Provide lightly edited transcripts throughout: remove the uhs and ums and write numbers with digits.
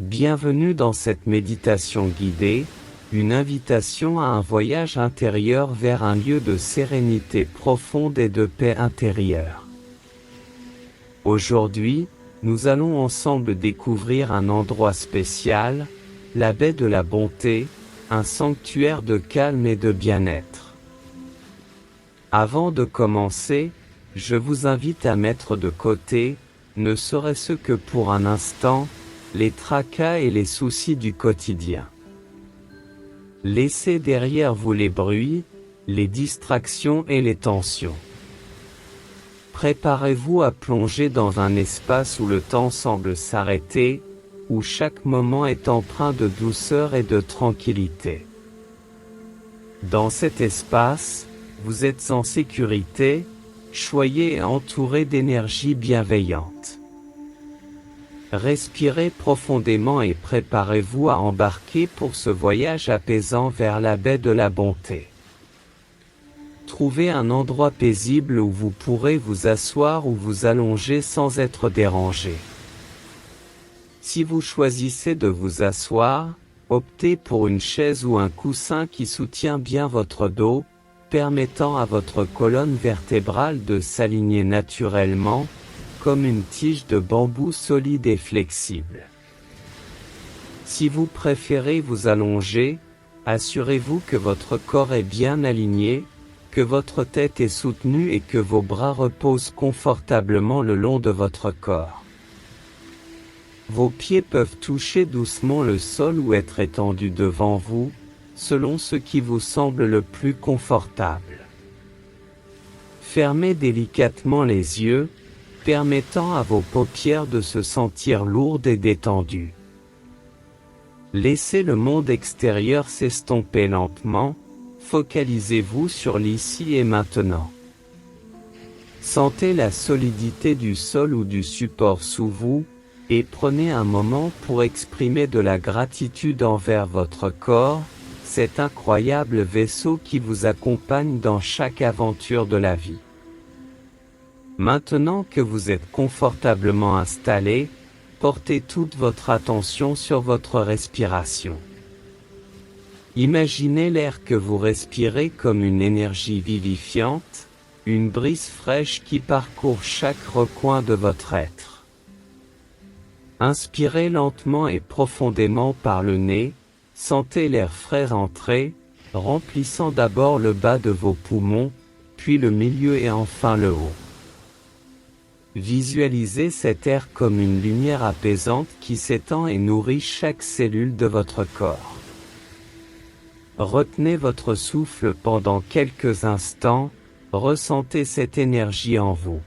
Bienvenue dans cette méditation guidée, une invitation à un voyage intérieur vers un lieu de sérénité profonde et de paix intérieure. Aujourd'hui, nous allons ensemble découvrir un endroit spécial, la baie de la Bonté, un sanctuaire de calme et de bien-être. Avant de commencer, je vous invite à mettre de côté, ne serait-ce que pour un instant, les tracas et les soucis du quotidien. Laissez derrière vous les bruits, les distractions et les tensions. Préparez-vous à plonger dans un espace où le temps semble s'arrêter, où chaque moment est empreint de douceur et de tranquillité. Dans cet espace, vous êtes en sécurité, choyé et entouré d'énergie bienveillante. Respirez profondément et préparez-vous à embarquer pour ce voyage apaisant vers la baie de la Bonté. Trouvez un endroit paisible où vous pourrez vous asseoir ou vous allonger sans être dérangé. Si vous choisissez de vous asseoir, optez pour une chaise ou un coussin qui soutient bien votre dos, permettant à votre colonne vertébrale de s'aligner naturellement, comme une tige de bambou solide et flexible. Si vous préférez vous allonger, assurez-vous que votre corps est bien aligné, que votre tête est soutenue et que vos bras reposent confortablement le long de votre corps. Vos pieds peuvent toucher doucement le sol ou être étendus devant vous, selon ce qui vous semble le plus confortable. Fermez délicatement les yeux, permettant à vos paupières de se sentir lourdes et détendues. Laissez le monde extérieur s'estomper lentement, focalisez-vous sur l'ici et maintenant. Sentez la solidité du sol ou du support sous vous, et prenez un moment pour exprimer de la gratitude envers votre corps, cet incroyable vaisseau qui vous accompagne dans chaque aventure de la vie. Maintenant que vous êtes confortablement installé, portez toute votre attention sur votre respiration. Imaginez l'air que vous respirez comme une énergie vivifiante, une brise fraîche qui parcourt chaque recoin de votre être. Inspirez lentement et profondément par le nez, sentez l'air frais entrer, remplissant d'abord le bas de vos poumons, puis le milieu et enfin le haut. Visualisez cet air comme une lumière apaisante qui s'étend et nourrit chaque cellule de votre corps. Retenez votre souffle pendant quelques instants, ressentez cette énergie en vous.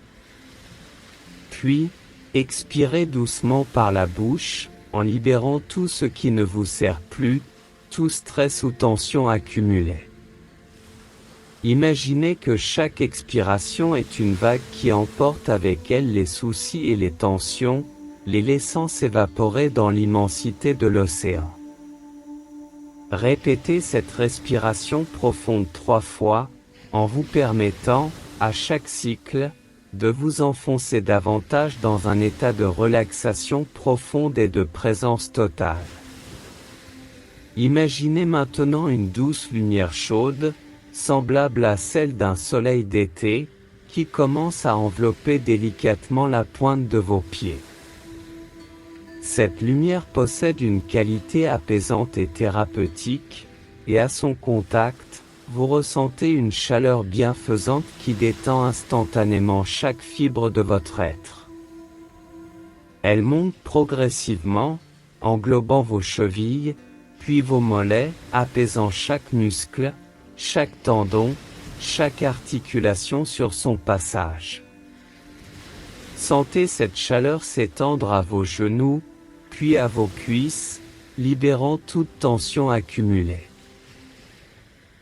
Puis, expirez doucement par la bouche, en libérant tout ce qui ne vous sert plus, tout stress ou tension accumulée. Imaginez que chaque expiration est une vague qui emporte avec elle les soucis et les tensions, les laissant s'évaporer dans l'immensité de l'océan. Répétez cette respiration profonde 3 fois, en vous permettant, à chaque cycle, de vous enfoncer davantage dans un état de relaxation profonde et de présence totale. Imaginez maintenant une douce lumière chaude, semblable à celle d'un soleil d'été, qui commence à envelopper délicatement la pointe de vos pieds. Cette lumière possède une qualité apaisante et thérapeutique, et à son contact, vous ressentez une chaleur bienfaisante qui détend instantanément chaque fibre de votre être. Elle monte progressivement, englobant vos chevilles, puis vos mollets, apaisant chaque muscle, chaque tendon, chaque articulation sur son passage. Sentez cette chaleur s'étendre à vos genoux, puis à vos cuisses, libérant toute tension accumulée.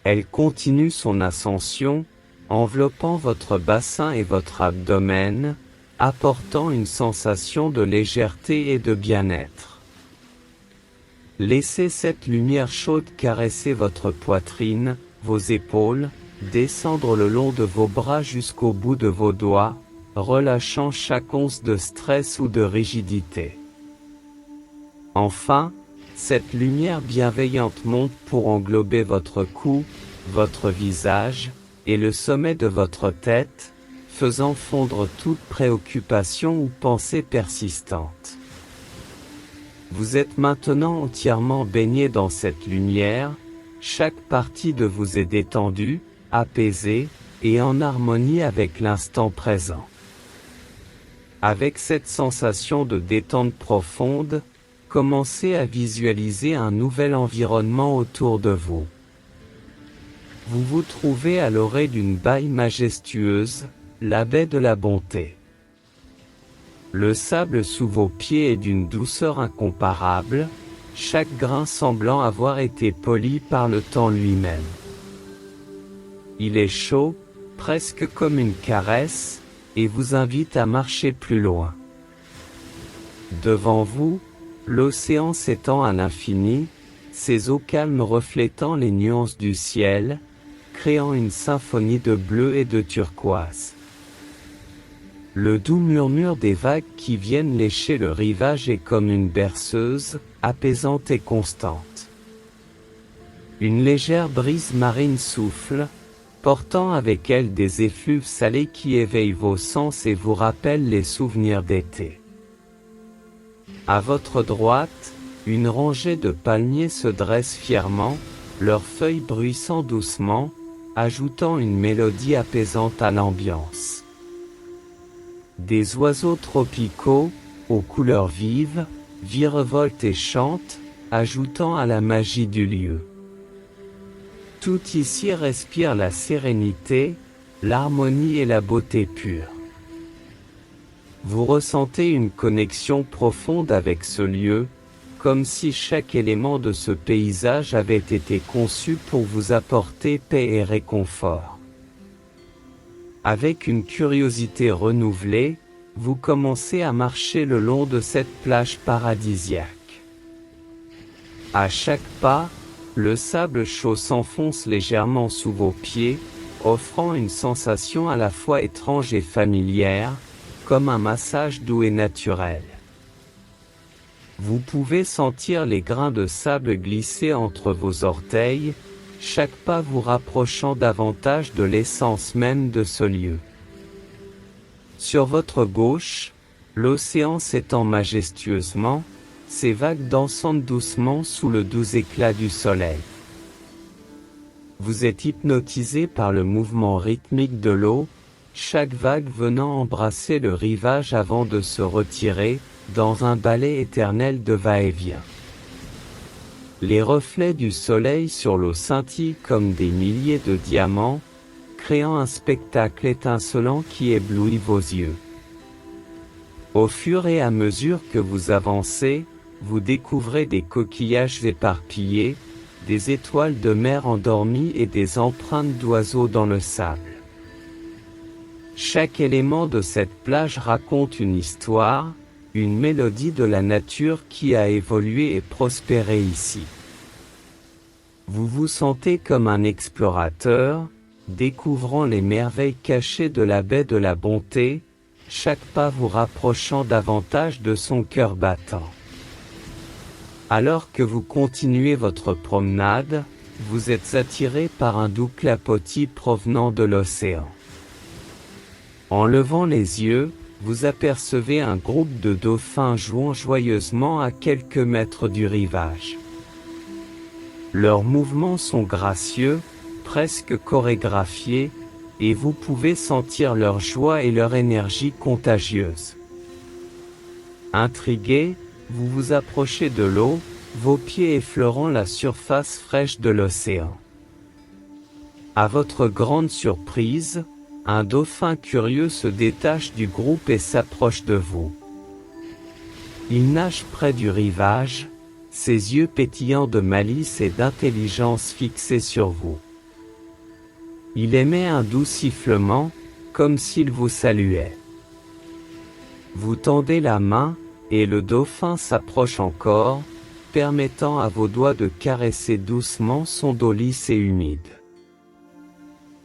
Elle continue son ascension, enveloppant votre bassin et votre abdomen, apportant une sensation de légèreté et de bien-être. Laissez cette lumière chaude caresser votre poitrine, vos épaules, descendre le long de vos bras jusqu'au bout de vos doigts, relâchant chaque once de stress ou de rigidité. Enfin, cette lumière bienveillante monte pour englober votre cou, votre visage, et le sommet de votre tête, faisant fondre toute préoccupation ou pensée persistante. Vous êtes maintenant entièrement baigné dans cette lumière, chaque partie de vous est détendue, apaisée, et en harmonie avec l'instant présent. Avec cette sensation de détente profonde, commencez à visualiser un nouvel environnement autour de vous. Vous vous trouvez à l'orée d'une baie majestueuse, la baie de la Bonté. Le sable sous vos pieds est d'une douceur incomparable, chaque grain semblant avoir été poli par le temps lui-même. Il est chaud, presque comme une caresse, et vous invite à marcher plus loin. Devant vous, l'océan s'étend à l'infini, ses eaux calmes reflétant les nuances du ciel, créant une symphonie de bleu et de turquoise. Le doux murmure des vagues qui viennent lécher le rivage est comme une berceuse, apaisante et constante. Une légère brise marine souffle, portant avec elle des effluves salés qui éveillent vos sens et vous rappellent les souvenirs d'été. À votre droite, une rangée de palmiers se dresse fièrement, leurs feuilles bruissant doucement, ajoutant une mélodie apaisante à l'ambiance. Des oiseaux tropicaux, aux couleurs vives, virevoltent et chantent, ajoutant à la magie du lieu. Tout ici respire la sérénité, l'harmonie et la beauté pure. Vous ressentez une connexion profonde avec ce lieu, comme si chaque élément de ce paysage avait été conçu pour vous apporter paix et réconfort. Avec une curiosité renouvelée, vous commencez à marcher le long de cette plage paradisiaque. À chaque pas, le sable chaud s'enfonce légèrement sous vos pieds, offrant une sensation à la fois étrange et familière, comme un massage doux et naturel. Vous pouvez sentir les grains de sable glisser entre vos orteils, chaque pas vous rapprochant davantage de l'essence même de ce lieu. Sur votre gauche, l'océan s'étend majestueusement, ses vagues dansant doucement sous le doux éclat du soleil. Vous êtes hypnotisé par le mouvement rythmique de l'eau, chaque vague venant embrasser le rivage avant de se retirer, dans un ballet éternel de va-et-vient. Les reflets du soleil sur l'eau scintillent comme des milliers de diamants, créant un spectacle étincelant qui éblouit vos yeux. Au fur et à mesure que vous avancez, vous découvrez des coquillages éparpillés, des étoiles de mer endormies et des empreintes d'oiseaux dans le sable. Chaque élément de cette plage raconte une histoire, une mélodie de la nature qui a évolué et prospéré ici. Vous vous sentez comme un explorateur, découvrant les merveilles cachées de la baie de la Bonté, chaque pas vous rapprochant davantage de son cœur battant. Alors que vous continuez votre promenade, vous êtes attiré par un doux clapotis provenant de l'océan. En levant les yeux, vous apercevez un groupe de dauphins jouant joyeusement à quelques mètres du rivage. Leurs mouvements sont gracieux, presque chorégraphiés, et vous pouvez sentir leur joie et leur énergie contagieuse. Intrigué, vous vous approchez de l'eau, vos pieds effleurant la surface fraîche de l'océan. À votre grande surprise, un dauphin curieux se détache du groupe et s'approche de vous. Il nage près du rivage, ses yeux pétillants de malice et d'intelligence fixés sur vous. Il émet un doux sifflement, comme s'il vous saluait. Vous tendez la main, et le dauphin s'approche encore, permettant à vos doigts de caresser doucement son dos lisse et humide.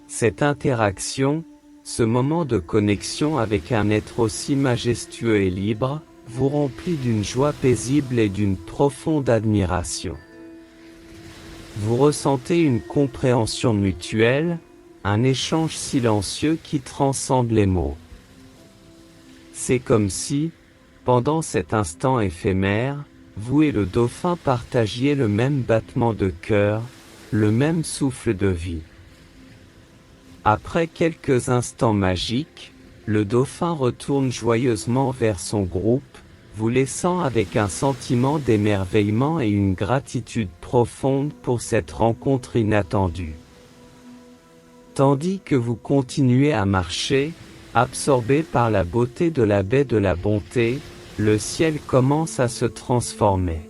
Cette interaction, ce moment de connexion avec un être aussi majestueux et libre, vous remplit d'une joie paisible et d'une profonde admiration. Vous ressentez une compréhension mutuelle, un échange silencieux qui transcende les mots. C'est comme si, pendant cet instant éphémère, vous et le dauphin partagiez le même battement de cœur, le même souffle de vie. Après quelques instants magiques, le dauphin retourne joyeusement vers son groupe, vous laissant avec un sentiment d'émerveillement et une gratitude profonde pour cette rencontre inattendue. Tandis que vous continuez à marcher, absorbé par la beauté de la baie de la Bonté, le ciel commence à se transformer.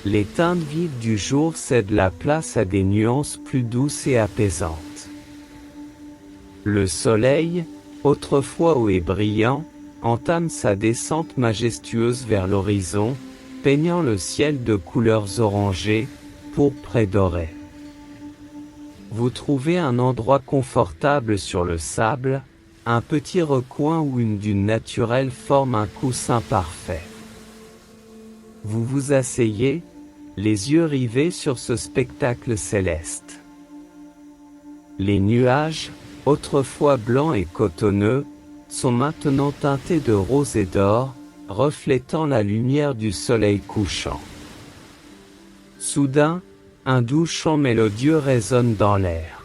Les teintes vives du jour cèdent la place à des nuances plus douces et apaisantes. Le soleil, autrefois haut et brillant, entame sa descente majestueuse vers l'horizon, peignant le ciel de couleurs orangées, pourpres et dorées. Vous trouvez un endroit confortable sur le sable, un petit recoin où une dune naturelle forme un coussin parfait. Vous vous asseyez, les yeux rivés sur ce spectacle céleste. Les nuages, autrefois blancs et cotonneux, sont maintenant teintés de rose et d'or, reflétant la lumière du soleil couchant. Soudain, un doux chant mélodieux résonne dans l'air.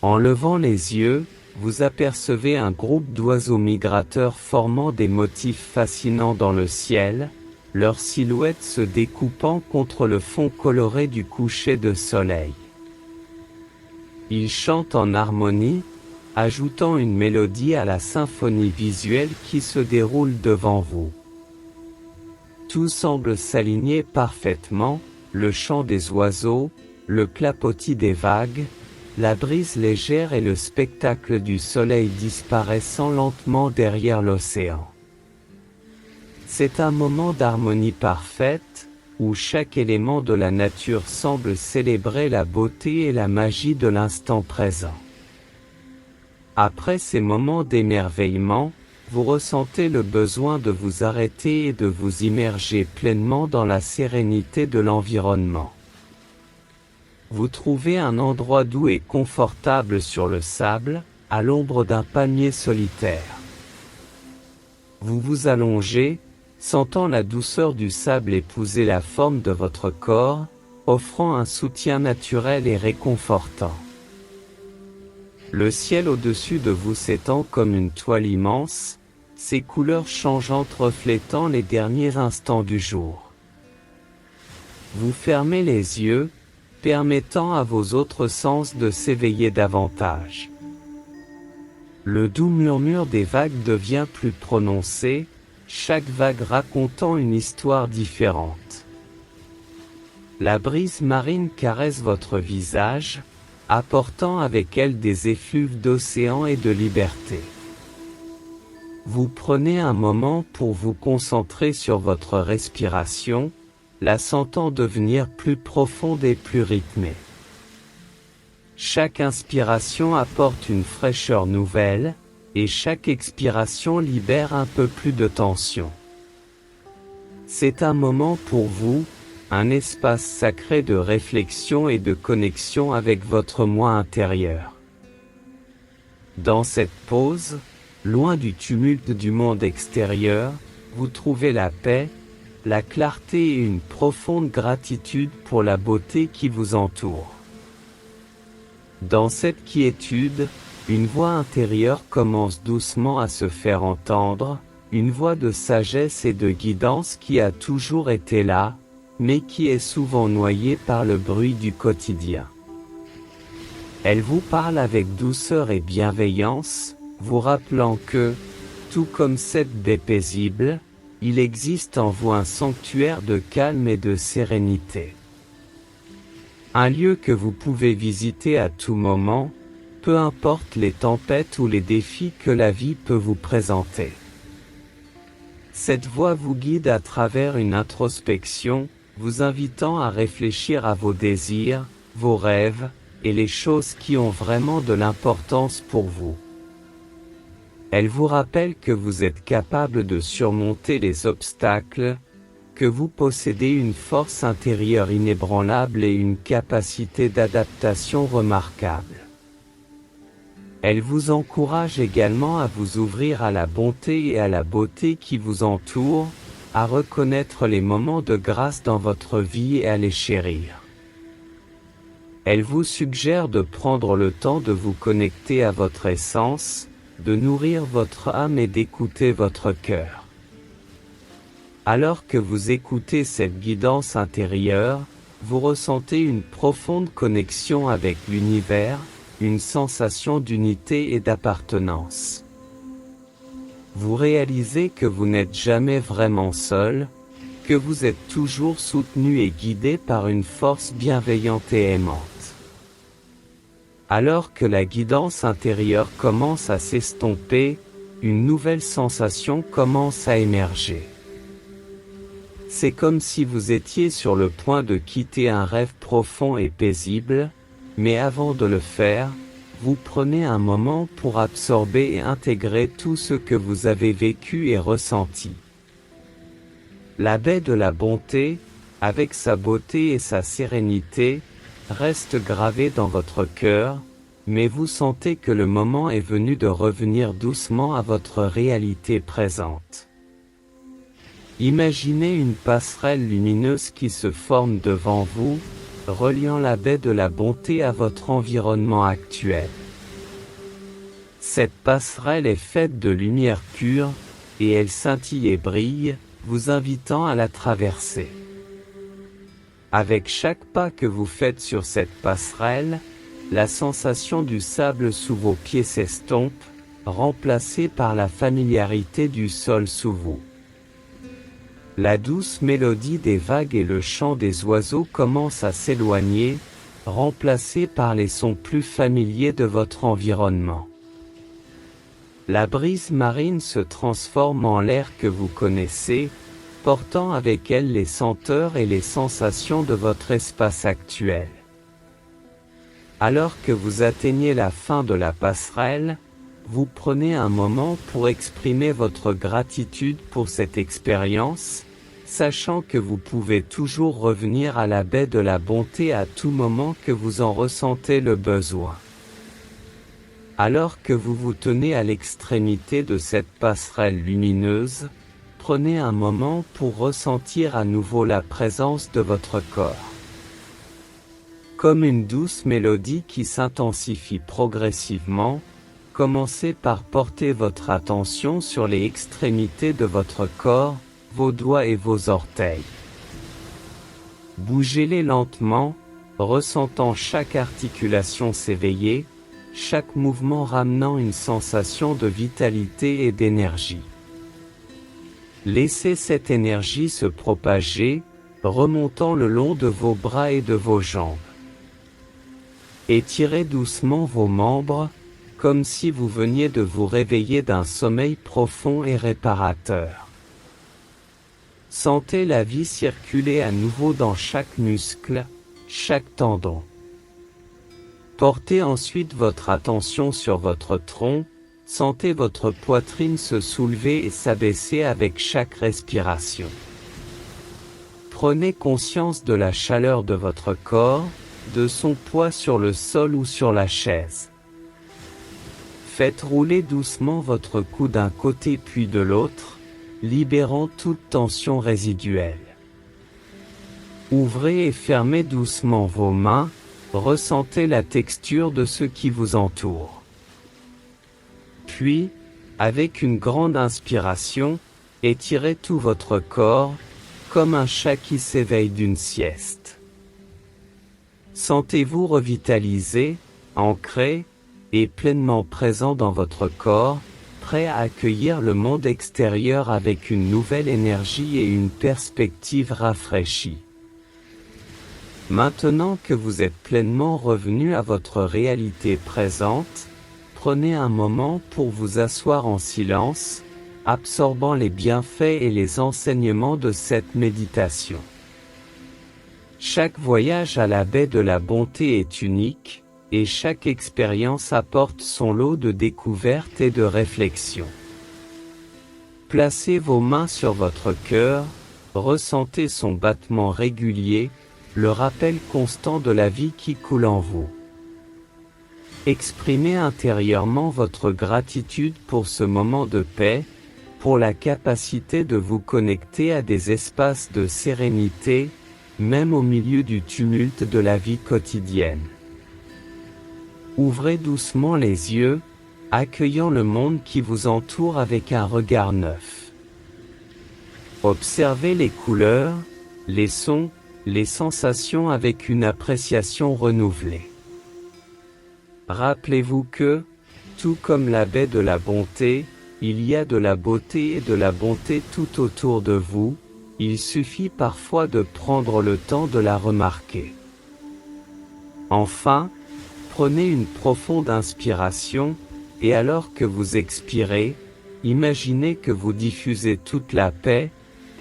En levant les yeux, vous apercevez un groupe d'oiseaux migrateurs formant des motifs fascinants dans le ciel, leurs silhouettes se découpant contre le fond coloré du coucher de soleil. Ils chantent en harmonie, ajoutant une mélodie à la symphonie visuelle qui se déroule devant vous. Tout semble s'aligner parfaitement, le chant des oiseaux, le clapotis des vagues, la brise légère et le spectacle du soleil disparaissant lentement derrière l'océan. C'est un moment d'harmonie parfaite, où chaque élément de la nature semble célébrer la beauté et la magie de l'instant présent. Après ces moments d'émerveillement, vous ressentez le besoin de vous arrêter et de vous immerger pleinement dans la sérénité de l'environnement. Vous trouvez un endroit doux et confortable sur le sable, à l'ombre d'un palmier solitaire. Vous vous allongez, sentant la douceur du sable épouser la forme de votre corps, offrant un soutien naturel et réconfortant. Le ciel au-dessus de vous s'étend comme une toile immense, ses couleurs changeantes reflétant les derniers instants du jour. Vous fermez les yeux, permettant à vos autres sens de s'éveiller davantage. Le doux murmure des vagues devient plus prononcé, chaque vague racontant une histoire différente. La brise marine caresse votre visage, apportant avec elle des effluves d'océan et de liberté. Vous prenez un moment pour vous concentrer sur votre respiration, la sentant devenir plus profonde et plus rythmée. Chaque inspiration apporte une fraîcheur nouvelle, et chaque expiration libère un peu plus de tension. C'est un moment pour vous, un espace sacré de réflexion et de connexion avec votre moi intérieur. Dans cette pause, loin du tumulte du monde extérieur, vous trouvez la paix, la clarté et une profonde gratitude pour la beauté qui vous entoure. Dans cette quiétude, une voix intérieure commence doucement à se faire entendre, une voix de sagesse et de guidance qui a toujours été là, mais qui est souvent noyée par le bruit du quotidien. Elle vous parle avec douceur et bienveillance, vous rappelant que, tout comme cette baie paisible, il existe en vous un sanctuaire de calme et de sérénité. Un lieu que vous pouvez visiter à tout moment, peu importe les tempêtes ou les défis que la vie peut vous présenter. Cette voix vous guide à travers une introspection, vous invitant à réfléchir à vos désirs, vos rêves, et les choses qui ont vraiment de l'importance pour vous. Elle vous rappelle que vous êtes capable de surmonter les obstacles, que vous possédez une force intérieure inébranlable et une capacité d'adaptation remarquable. Elle vous encourage également à vous ouvrir à la bonté et à la beauté qui vous entourent, à reconnaître les moments de grâce dans votre vie et à les chérir. Elle vous suggère de prendre le temps de vous connecter à votre essence, de nourrir votre âme et d'écouter votre cœur. Alors que vous écoutez cette guidance intérieure, vous ressentez une profonde connexion avec l'univers, une sensation d'unité et d'appartenance. Vous réalisez que vous n'êtes jamais vraiment seul, que vous êtes toujours soutenu et guidé par une force bienveillante et aimante. Alors que la guidance intérieure commence à s'estomper, une nouvelle sensation commence à émerger. C'est comme si vous étiez sur le point de quitter un rêve profond et paisible, mais avant de le faire, vous prenez un moment pour absorber et intégrer tout ce que vous avez vécu et ressenti. La baie de la bonté, avec sa beauté et sa sérénité, reste gravée dans votre cœur, mais vous sentez que le moment est venu de revenir doucement à votre réalité présente. Imaginez une passerelle lumineuse qui se forme devant vous, reliant la baie de la bonté à votre environnement actuel. Cette passerelle est faite de lumière pure, et elle scintille et brille, vous invitant à la traverser. Avec chaque pas que vous faites sur cette passerelle, la sensation du sable sous vos pieds s'estompe, remplacée par la familiarité du sol sous vous. La douce mélodie des vagues et le chant des oiseaux commencent à s'éloigner, remplacés par les sons plus familiers de votre environnement. La brise marine se transforme en l'air que vous connaissez, portant avec elle les senteurs et les sensations de votre espace actuel. Alors que vous atteignez la fin de la passerelle, vous prenez un moment pour exprimer votre gratitude pour cette expérience, sachant que vous pouvez toujours revenir à la baie de la bonté à tout moment que vous en ressentez le besoin. Alors que vous vous tenez à l'extrémité de cette passerelle lumineuse, prenez un moment pour ressentir à nouveau la présence de votre corps. Comme une douce mélodie qui s'intensifie progressivement, commencez par porter votre attention sur les extrémités de votre corps, vos doigts et vos orteils. Bougez-les lentement, ressentant chaque articulation s'éveiller, chaque mouvement ramenant une sensation de vitalité et d'énergie. Laissez cette énergie se propager, remontant le long de vos bras et de vos jambes. Étirez doucement vos membres, comme si vous veniez de vous réveiller d'un sommeil profond et réparateur. Sentez la vie circuler à nouveau dans chaque muscle, chaque tendon. Portez ensuite votre attention sur votre tronc, sentez votre poitrine se soulever et s'abaisser avec chaque respiration. Prenez conscience de la chaleur de votre corps, de son poids sur le sol ou sur la chaise. Faites rouler doucement votre cou d'un côté puis de l'autre, libérant toute tension résiduelle. Ouvrez et fermez doucement vos mains, ressentez la texture de ce qui vous entoure. Puis, avec une grande inspiration, étirez tout votre corps, comme un chat qui s'éveille d'une sieste. Sentez-vous revitalisé, ancré, et pleinement présent dans votre corps, prêt à accueillir le monde extérieur avec une nouvelle énergie et une perspective rafraîchie. Maintenant que vous êtes pleinement revenu à votre réalité présente, prenez un moment pour vous asseoir en silence, absorbant les bienfaits et les enseignements de cette méditation. Chaque voyage à la baie de la bonté est unique, et chaque expérience apporte son lot de découvertes et de réflexions. Placez vos mains sur votre cœur, ressentez son battement régulier, le rappel constant de la vie qui coule en vous. Exprimez intérieurement votre gratitude pour ce moment de paix, pour la capacité de vous connecter à des espaces de sérénité, même au milieu du tumulte de la vie quotidienne. Ouvrez doucement les yeux, accueillant le monde qui vous entoure avec un regard neuf. Observez les couleurs, les sons, les sensations avec une appréciation renouvelée. Rappelez-vous que, tout comme la baie de la bonté, il y a de la beauté et de la bonté tout autour de vous, il suffit parfois de prendre le temps de la remarquer. Enfin, prenez une profonde inspiration, et alors que vous expirez, imaginez que vous diffusez toute la paix,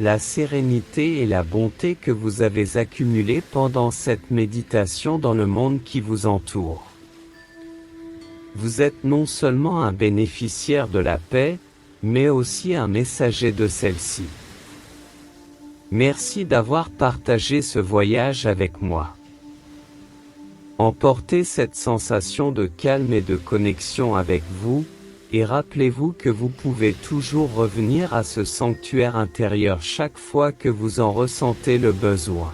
la sérénité et la bonté que vous avez accumulées pendant cette méditation dans le monde qui vous entoure. Vous êtes non seulement un bénéficiaire de la paix, mais aussi un messager de celle-ci. Merci d'avoir partagé ce voyage avec moi. Emportez cette sensation de calme et de connexion avec vous, et rappelez-vous que vous pouvez toujours revenir à ce sanctuaire intérieur chaque fois que vous en ressentez le besoin.